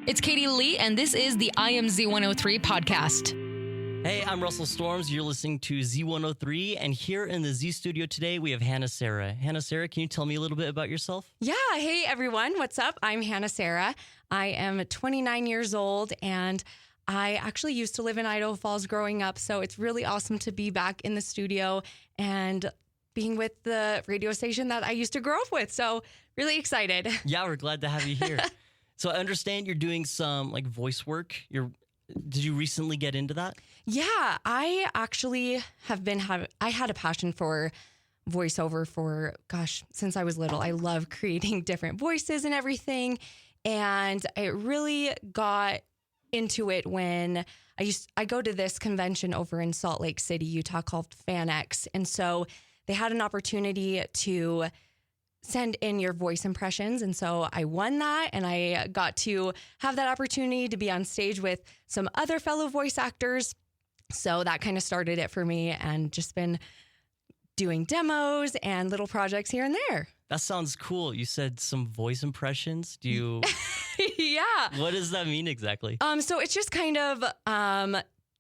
It's Katie Lee, and this is the IMZ103 podcast. Hey, I'm Russell Storms. You're listening to Z103, and here in the Z studio today, we have Hannah Sarah. Hannah Sarah, can you tell me a little bit about yourself? Yeah. Hey, everyone. What's up? I'm Hannah Sarah. I am 29 years old, and I actually used to live in Idaho Falls growing up, so it's really awesome to be back in the studio and being with the radio station that I used to grow up with. So really excited. Yeah, we're glad to have you here. So I understand you're doing some voice work. Did you recently get into that? Yeah, I actually I had a passion for voiceover since I was little. I love creating different voices and everything. And I really got into it when I go to this convention over in Salt Lake City, Utah called FanX. And so they had an opportunity to send in your voice impressions. And so I won that, and I got to have that opportunity to be on stage with some other fellow voice actors. So that kind of started it for me, and just been doing demos and little projects here and there. That sounds cool. You said some voice impressions. Do you? Yeah. What does that mean exactly? So it's just kind of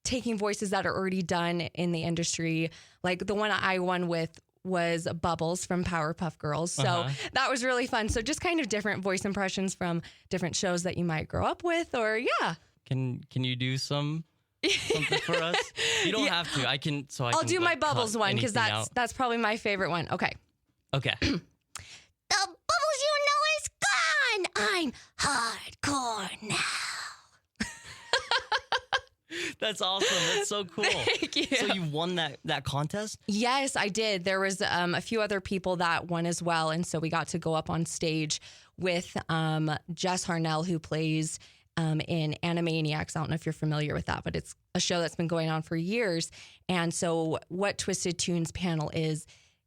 taking voices that are already done in the industry. Like the one I won with was Bubbles from Powerpuff Girls. So that was really fun. So just kind of different voice impressions from different shows that you might grow up with, or yeah. Can you do something for us? You don't have to. I'll do my Bubbles one, because that's probably my favorite one. Okay. Okay. The Bubbles you know is gone. I'm hardcore now. That's awesome. That's so cool. Thank you. So you won that contest? Yes, I did. There was a few other people that won as well. And so we got to go up on stage with Jess Harnell, who plays in Animaniacs. I don't know if you're familiar with that, but it's a show that's been going on for years. And so what Twisted Tunes panel is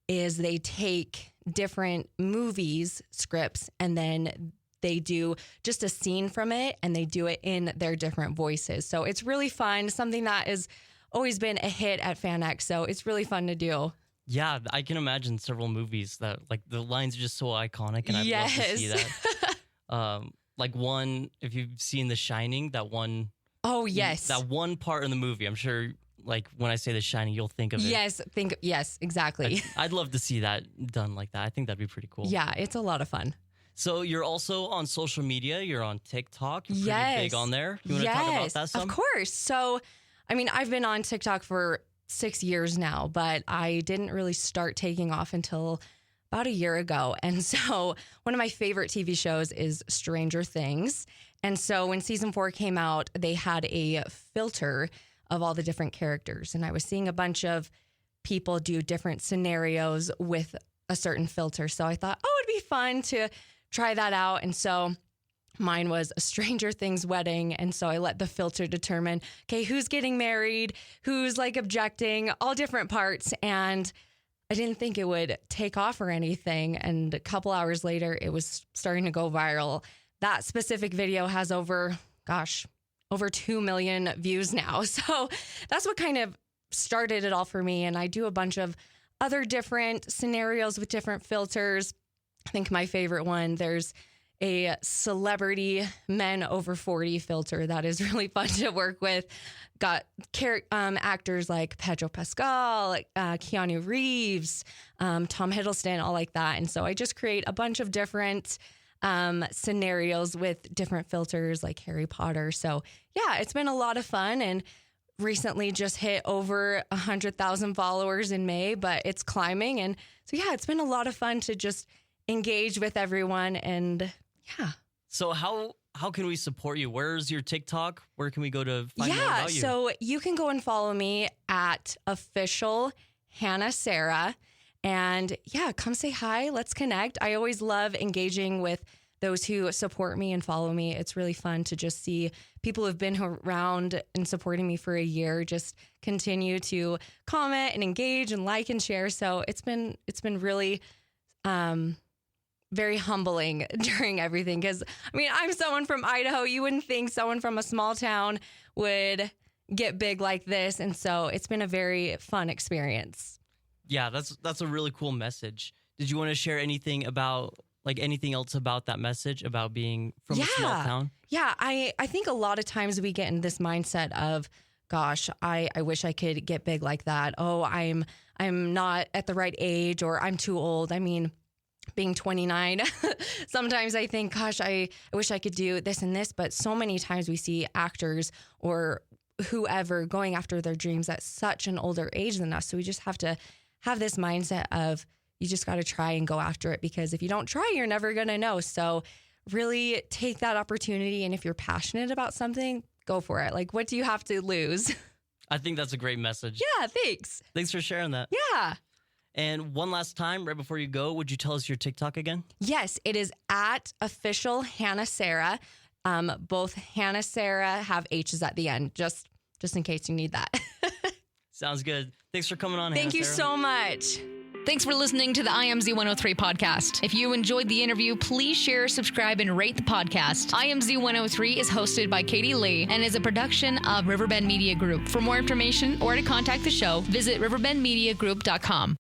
they take different movies scripts, and then they do just a scene from it, and they do it in their different voices. So it's really fun, something that has always been a hit at FanX. So it's really fun to do. Yeah, I can imagine several movies that the lines are just so iconic, and I'd love to see that. One, if you've seen The Shining, that one. Oh, yes. That one part in the movie, I'm sure, when I say The Shining, you'll think of it. Yes, exactly. I'd love to see that done like that. I think that'd be pretty cool. Yeah, it's a lot of fun. So you're also on social media. You're on TikTok. You're pretty big on there. You want to talk about that some? Of course. So, I've been on TikTok for 6 years now, but I didn't really start taking off until about a year ago. And so one of my favorite TV shows is Stranger Things. And so when season 4 came out, they had a filter of all the different characters. And I was seeing a bunch of people do different scenarios with a certain filter. So I thought, it'd be fun to try that out. And so mine was a Stranger Things wedding. And so I let the filter determine, okay, who's getting married, who's objecting, all different parts. And I didn't think it would take off or anything. And a couple hours later, it was starting to go viral. That specific video has over 2 million views now. So that's what kind of started it all for me. And I do a bunch of other different scenarios with different filters. I think my favorite one, there's a celebrity men over 40 filter that is really fun to work with. Got actors like Pedro Pascal, Keanu Reeves, Tom Hiddleston, all like that. And so I just create a bunch of different scenarios with different filters like Harry Potter. So yeah, it's been a lot of fun, and recently just hit over 100,000 followers in May, but it's climbing. And so yeah, it's been a lot of fun to just engage with everyone. And yeah. So how can we support you? Where's your TikTok? Where can we go to find out about you? So you can go and follow me at official Hannah Sarah. And yeah, come say hi. Let's connect. I always love engaging with those who support me and follow me. It's really fun to just see people who've been around and supporting me for a year just continue to comment and engage and like and share. So it's been really very humbling during everything. Because, I'm someone from Idaho. You wouldn't think someone from a small town would get big like this. And so it's been a very fun experience. Yeah, that's a really cool message. Did you want to share anything about Like anything else about that message about being from a small town? Yeah, I think a lot of times we get in this mindset of, gosh, I wish I could get big like that. Oh, I'm not at the right age, or I'm too old. I mean, being 29, sometimes I think, gosh, I wish I could do this and this. But so many times we see actors or whoever going after their dreams at such an older age than us. So we just have to have this mindset of, you just got to try and go after it, because if you don't try, you're never going to know. So really take that opportunity. And if you're passionate about something, go for it. Like, what do you have to lose? I think that's a great message. Yeah, thanks. Thanks for sharing that. Yeah. And one last time, right before you go, would you tell us your TikTok again? Yes, it is at official Hannah Sarah. Both Hannah Sarah have H's at the end, just in case you need that. Sounds good. Thanks for coming on, Thank Hannah you Sarah. so much. Thanks for listening to the IMZ 103 podcast. If you enjoyed the interview, please share, subscribe, and rate the podcast. IMZ 103 is hosted by Katie Lee and is a production of Riverbend Media Group. For more information or to contact the show, visit riverbendmediagroup.com.